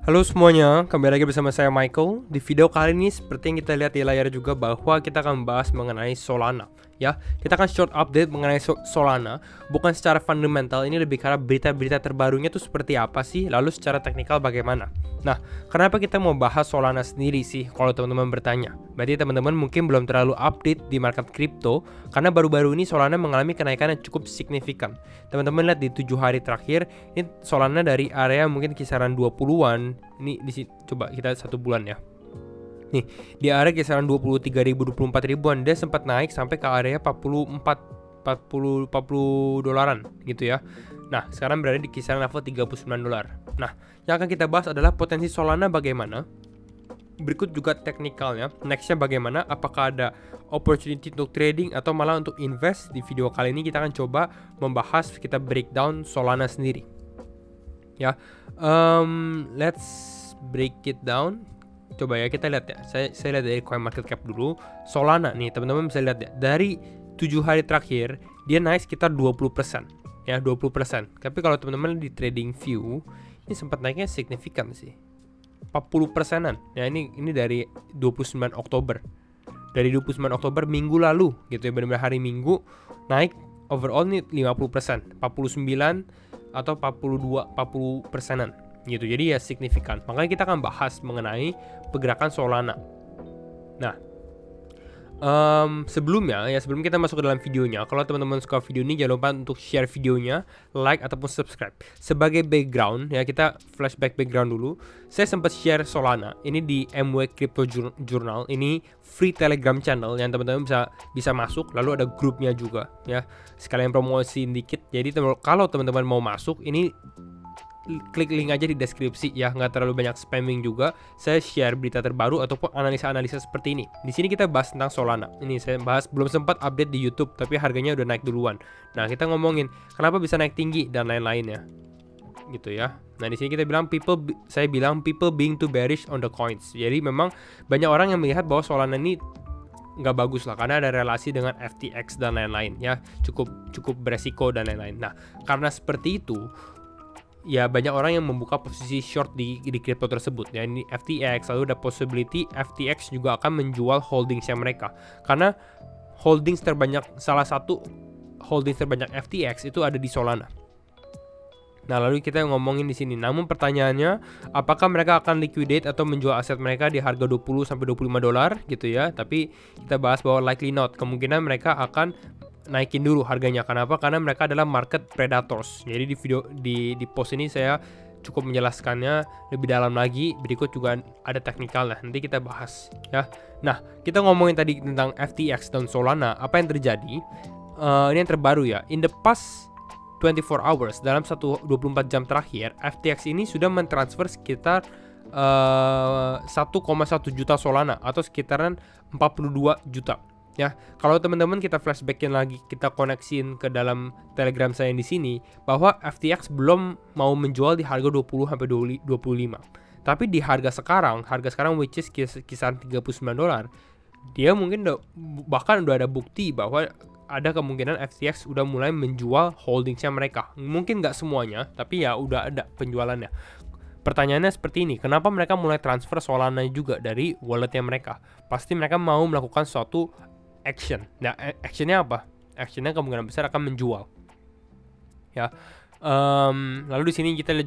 Halo semuanya, kembali lagi bersama saya Michael. Di video kali ini seperti yang kita lihat di layar juga bahwa kita akan membahas mengenai Solana. Ya, kita akan short update mengenai Solana, bukan secara fundamental, ini lebih karena berita-berita terbarunya tuh seperti apa sih, lalu secara teknikal bagaimana. Nah, kenapa kita mau bahas Solana sendiri sih kalau teman-teman bertanya? Berarti teman-teman mungkin belum terlalu update di market crypto karena baru-baru ini Solana mengalami kenaikan yang cukup signifikan. Teman-teman lihat di 7 hari terakhir, ini Solana dari area mungkin kisaran 20-an. Ini di sini coba kita 1 bulan ya. Nih, di area kisaran 23.000 24.000-an dia sempat naik sampai ke area 40 dolaran gitu ya. Nah, sekarang berada di kisaran level 39 dolar. Nah, yang akan kita bahas adalah potensi Solana bagaimana. Berikut juga teknikalnya, nextnya bagaimana, apakah ada opportunity untuk trading atau malah untuk invest. Di video kali ini kita akan coba membahas, kita breakdown Solana sendiri. Ya, let's break it down. Coba ya kita lihat ya. Saya lihat dari CoinMarketCap dulu. Solana nih teman-teman bisa lihat ya. Dari 7 hari terakhir dia naik sekitar 20%. Ya, 20%. Tapi kalau teman-teman di trading view ini sempat naiknya signifikan sih. 40%-an. Ya, ini dari 29 Oktober. Dari 29 Oktober minggu lalu gitu ya, benar-benar hari Minggu naik overall nih 50%, 49 atau 40%-an gitu. Jadi ya signifikan. Makanya kita akan bahas mengenai pergerakan Solana. Nah, sebelum kita masuk ke dalam videonya, kalau teman-teman suka video ini jangan lupa untuk share videonya, like ataupun subscribe. Sebagai background ya, kita flashback background dulu. Saya sempat share Solana ini di MW Crypto Journal. Ini free Telegram channel yang teman-teman bisa masuk. Lalu ada grupnya juga ya. Sekalian promosiin dikit. Jadi kalau teman-teman mau masuk, ini klik link aja di deskripsi ya, nggak terlalu banyak spamming juga. Saya share berita terbaru ataupun analisa-analisa seperti ini. Di sini kita bahas tentang Solana. Ini saya bahas, belum sempat update di YouTube, tapi harganya udah naik duluan. Nah, kita ngomongin kenapa bisa naik tinggi dan lain-lainnya, gitu ya. Nah, di sini kita bilang saya bilang people being too bearish on the coins. Jadi memang banyak orang yang melihat bahwa Solana ini nggak bagus lah karena ada relasi dengan FTX dan lain-lain ya, cukup beresiko dan lain-lain. Nah, karena seperti itu ya banyak orang yang membuka posisi short di kripto tersebut ya. Ini FTX, lalu ada possibility FTX juga akan menjual holdingsnya mereka karena salah satu holdings terbanyak FTX itu ada di Solana. Nah, lalu kita ngomongin di sini. Namun pertanyaannya, apakah mereka akan liquidate atau menjual aset mereka di harga 20 sampai 25 dolar gitu ya. Tapi kita bahas bahwa likely not. Kemungkinan mereka akan naikin dulu harganya. Kenapa? Karena mereka adalah market predators. Jadi di video di post ini saya cukup menjelaskannya lebih dalam lagi. Berikut juga ada teknikalnya. Nanti kita bahas ya. Nah, kita ngomongin tadi tentang FTX dan Solana. Apa yang terjadi? Ini yang terbaru ya. In the past 24 hours, dalam 24 jam terakhir, FTX ini sudah mentransfer sekitar 1,1 juta Solana atau sekitaran 42 juta. Ya, kalau teman-teman kita flashbackin lagi, kita koneksiin ke dalam Telegram saya di sini bahwa FTX belum mau menjual di harga 20 sampai 25. Tapi di harga sekarang which is kisaran 39 dolar, dia mungkin bahkan udah ada bukti bahwa ada kemungkinan FTX udah mulai menjual holdingsnya mereka. Mungkin nggak semuanya, tapi ya udah ada penjualannya. Pertanyaannya seperti ini, kenapa mereka mulai transfer Solana juga dari walletnya mereka? Pasti mereka mau melakukan suatu action. Nah, actionnya apa? Actionnya kemungkinan besar akan menjual. Ya. Lalu di sini kita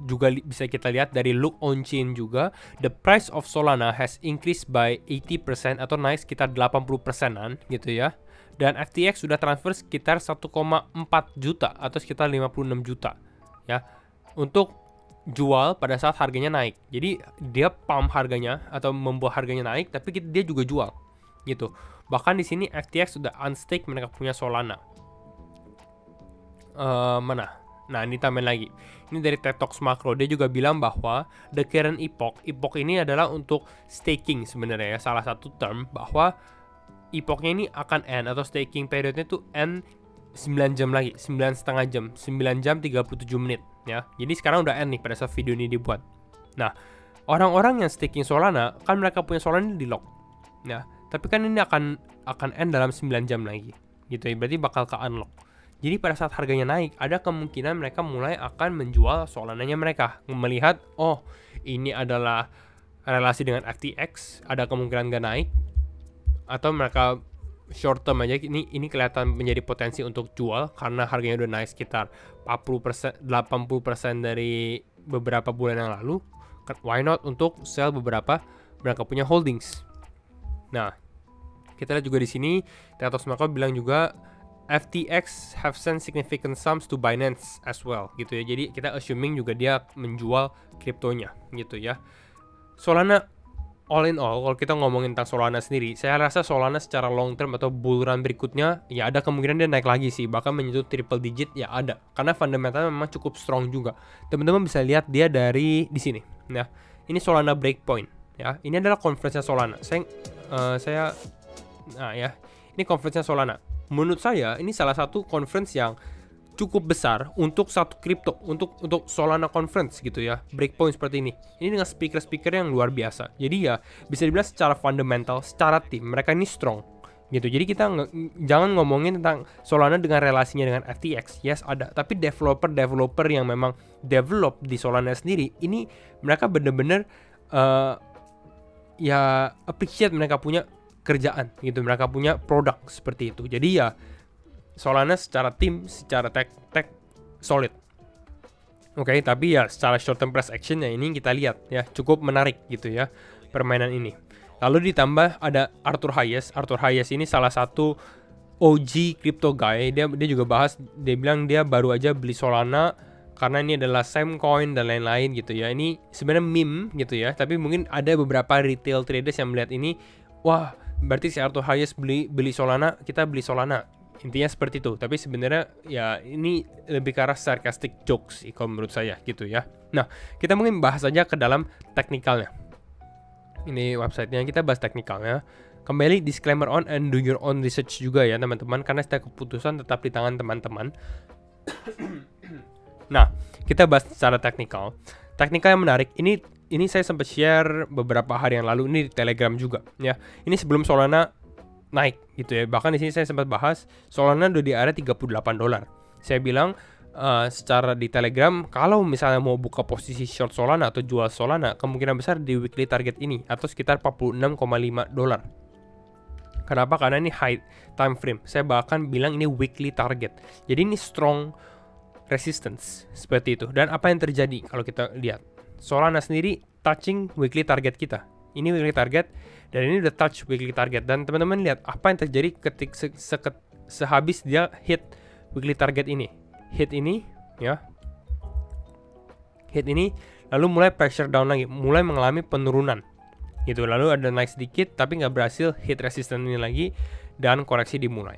juga bisa kita lihat dari look on chain juga, the price of Solana has increased by 80% atau naik sekitar 80%-an gitu ya. Dan FTX sudah transfer sekitar 1,4 juta atau sekitar 56 juta ya untuk jual pada saat harganya naik. Jadi dia pump harganya atau membuat harganya naik, tapi dia juga jual gitu. Bahkan di sini FTX sudah unstake mereka punya Solana. Mana? Nah, ini tambahin lagi. Ini dari TED Talks Macro. Dia juga bilang bahwa the current epoch ini adalah untuk staking sebenarnya ya. Salah satu term bahwa epochnya ini akan end atau staking periodnya tuh end 9 jam lagi, 9,5 jam, 9 jam 37 menit ya. Jadi sekarang udah end nih pada saat video ini dibuat. Nah, orang-orang yang staking Solana kan mereka punya Solana di lock. Ya, tapi kan ini akan end dalam 9 jam lagi gitu ya. Berarti bakal ke unlock. Jadi pada saat harganya naik, ada kemungkinan mereka mulai akan menjual Solananya mereka. Melihat, oh ini adalah relasi dengan FTX, ada kemungkinan nggak naik, atau mereka short term aja. Ini kelihatan menjadi potensi untuk jual karena harganya udah naik sekitar 40%, 80% dari beberapa bulan yang lalu. Why not untuk sell beberapa mereka punya holdings. Nah, kita lihat juga di sini Tetos Mako bilang juga FTX have sent significant sums to Binance as well gitu ya. Jadi kita assuming juga dia menjual kriptonya gitu ya. Solana, all in all, kalau kita ngomongin tentang Solana sendiri, saya rasa Solana secara long term atau bull run berikutnya ya ada kemungkinan dia naik lagi sih, bahkan menyentuh triple digit ya ada, karena fundamentalnya memang cukup strong juga. Teman-teman bisa lihat dia dari di sini. Nah, ini Solana breakpoint ya. Ini adalah conference-nya Solana. Nah ya, ini conference-nya Solana. Menurut saya ini salah satu conference yang cukup besar untuk satu kripto, untuk Solana conference gitu ya. Breakpoint seperti ini. Ini dengan speaker yang luar biasa. Jadi ya bisa dibilang secara fundamental, secara tim mereka ini strong gitu. Jadi kita jangan ngomongin tentang Solana dengan relasinya dengan FTX. Yes ada, tapi developer yang memang develop di Solana sendiri ini mereka bener-bener ya appreciate mereka punya kerjaan gitu, mereka punya produk seperti itu. Jadi ya Solana secara tim, secara tech solid. Oke, tapi ya secara short term price action ya ini kita lihat ya cukup menarik gitu ya permainan ini. Lalu ditambah ada Arthur Hayes. Arthur Hayes ini salah satu OG crypto guy. Dia juga bahas, dia bilang dia baru aja beli Solana karena ini adalah same coin dan lain-lain gitu ya. Ini sebenarnya meme gitu ya, tapi mungkin ada beberapa retail traders yang melihat ini, wah berarti si Arthur Hayes beli Solana, kita beli Solana. Intinya seperti itu. Tapi sebenarnya ya ini lebih ke arah sarcastic jokes sih kalau menurut saya gitu ya. Nah, kita mungkin bahas aja ke dalam teknikalnya. Ini websitenya, kita bahas teknikalnya. Kembali disclaimer on and do your own research juga ya teman-teman, karena setiap keputusan tetap di tangan teman-teman. Nah, kita bahas secara teknikal. Teknikal yang menarik ini saya sempat share beberapa hari yang lalu ini di Telegram juga ya. Ini sebelum Solana naik gitu ya. Bahkan di sini saya sempat bahas Solana udah di area $38. Saya bilang secara di Telegram kalau misalnya mau buka posisi short Solana atau jual Solana, kemungkinan besar di weekly target ini atau sekitar $46,5. Kenapa? Karena ini high time frame. Saya bahkan bilang ini weekly target. Jadi ini strong resistance seperti itu. Dan apa yang terjadi kalau kita lihat Solana sendiri touching weekly target kita. Ini weekly target dan ini udah touch weekly target. Dan teman-teman lihat apa yang terjadi ketika sehabis dia hit weekly target ini. Hit ini ya. Hit ini lalu mulai pressure down lagi, mulai mengalami penurunan. Gitu. Lalu ada naik sedikit tapi nggak berhasil hit resistance ini lagi dan koreksi dimulai.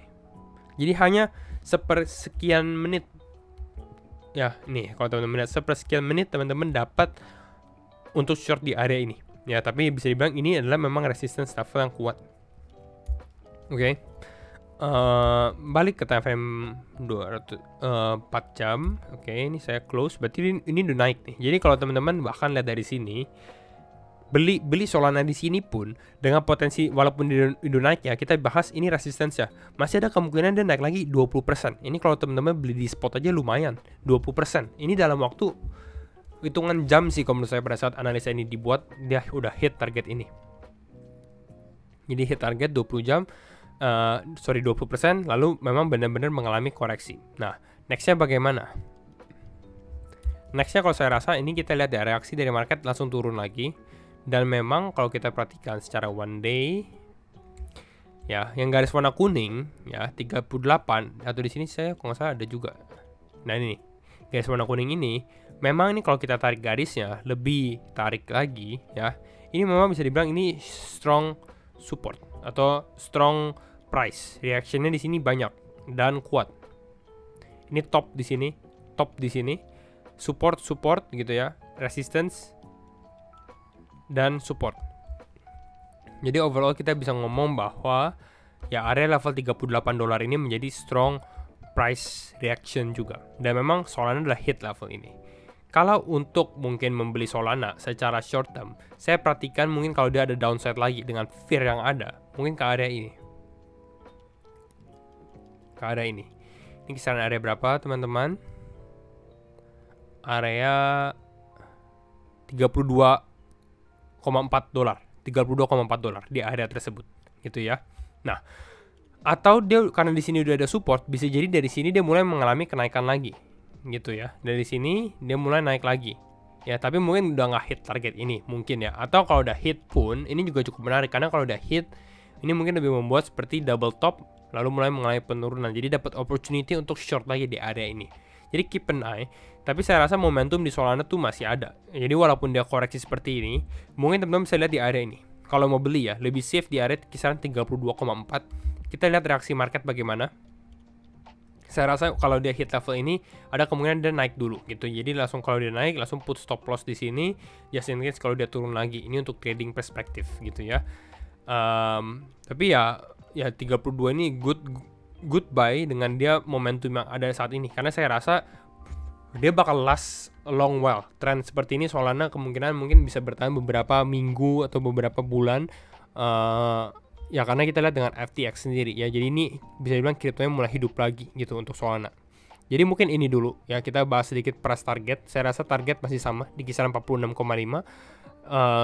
Jadi hanya sepersekian menit ya, nih kalau teman-teman lihat sepersekian menit teman-teman dapat untuk short di area ini ya, tapi bisa dibilang ini adalah memang resistance level yang kuat. Oke. Balik ke time frame 4 jam. Oke, ini saya close, berarti ini udah naik nih. Jadi kalau teman-teman bahkan lihat dari sini beli Solana di sini pun dengan potensi walaupun dia udah naik ya, kita bahas ini resistance ya, masih ada kemungkinan dia naik lagi 20%. Ini kalau teman-teman beli di spot aja lumayan 20%. Ini dalam waktu hitungan jam sih kalau menurut saya pada saat analisa ini dibuat, dia udah hit target ini. Jadi hit target 20 jam 20%, lalu memang benar-benar mengalami koreksi. Nah, nextnya bagaimana? Nextnya kalau saya rasa ini kita lihat ya, reaksi dari market langsung turun lagi. Dan memang kalau kita perhatikan secara one day ya, yang garis warna kuning ya 38 atau di sini saya kalau nggak salah ada juga. Nah ini garis warna kuning ini memang ini kalau kita tarik garisnya lebih tarik lagi ya, ini memang bisa dibilang ini strong support atau strong price reactionnya di sini banyak dan kuat. Ini top di sini, support gitu ya, resistance dan support. Jadi overall kita bisa ngomong bahwa ya area level $38 ini menjadi strong price reaction juga. Dan memang Solana adalah hit level ini. Kalau untuk mungkin membeli Solana secara short term, saya perhatikan mungkin kalau dia ada downside lagi dengan fear yang ada, mungkin ke area ini. Ke area ini. Ini kisaran area berapa teman-teman? Area $32,4 di area tersebut gitu ya. Nah, atau dia karena di sini udah ada support, bisa jadi dari sini dia mulai mengalami kenaikan lagi gitu ya. Dari sini dia mulai naik lagi ya, tapi mungkin udah nggak hit target ini mungkin ya. Atau kalau udah hit pun ini juga cukup menarik, karena kalau udah hit ini mungkin lebih membuat seperti double top lalu mulai mengalami penurunan, jadi dapat opportunity untuk short lagi di area ini. Jadi keep an eye. Tapi saya rasa momentum di Solana tuh masih ada. Jadi walaupun dia koreksi seperti ini, mungkin teman-teman bisa lihat di area ini. Kalau mau beli ya, lebih safe di area kisaran 32,4. Kita lihat reaksi market bagaimana. Saya rasa kalau dia hit level ini, ada kemungkinan dia naik dulu gitu. Jadi langsung kalau dia naik, langsung put stop loss di sini. Just in case kalau dia turun lagi. Ini untuk trading perspektif gitu ya. Tapi ya 32 ini good buy dengan dia momentum yang ada saat ini. Karena saya rasa dia bakal last a long while. Trend seperti ini Solana kemungkinan mungkin bisa bertahan beberapa minggu atau beberapa bulan. Ya karena kita lihat dengan FTX sendiri ya. Jadi ini bisa dibilang kriptonya mulai hidup lagi gitu untuk Solana. Jadi mungkin ini dulu ya, kita bahas sedikit price target. Saya rasa target masih sama di kisaran 46,5.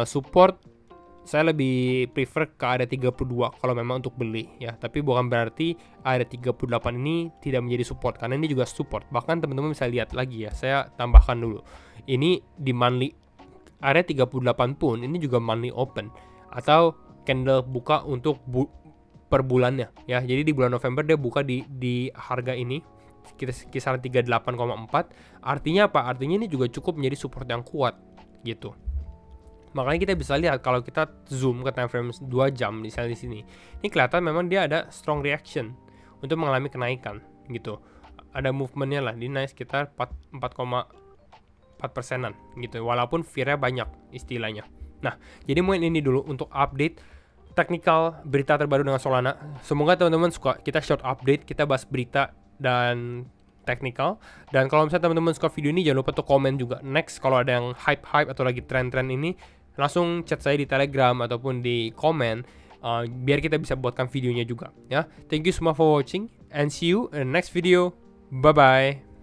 Support saya lebih prefer ke area 32 kalau memang untuk beli ya. Tapi bukan berarti area 38 ini tidak menjadi support, karena ini juga support. Bahkan teman-teman bisa lihat lagi ya, saya tambahkan dulu. Ini di monthly area 38 pun ini juga monthly open atau candle buka untuk per bulannya ya. Jadi di bulan November dia buka di harga ini kisaran 38,4. Artinya apa? Artinya ini juga cukup menjadi support yang kuat gitu. Makanya kita bisa lihat kalau kita zoom ke time frame 2 jam misalnya di sini. Ini kelihatan memang dia ada strong reaction untuk mengalami kenaikan gitu. Ada movementnya lah, di naik sekitar 4,4%-an gitu. Walaupun fear-nya banyak istilahnya. Nah, jadi mungkin ini dulu untuk update technical berita terbaru dengan Solana. Semoga teman-teman suka. Kita short update, kita bahas berita dan technical. Dan kalau misalnya teman-teman suka video ini, jangan lupa untuk komen juga. Next, kalau ada yang hype-hype atau lagi tren-tren ini, langsung chat saya di Telegram ataupun di komen, biar kita bisa buatkan videonya juga ya. Thank you semua for watching and see you in the next video. Bye bye.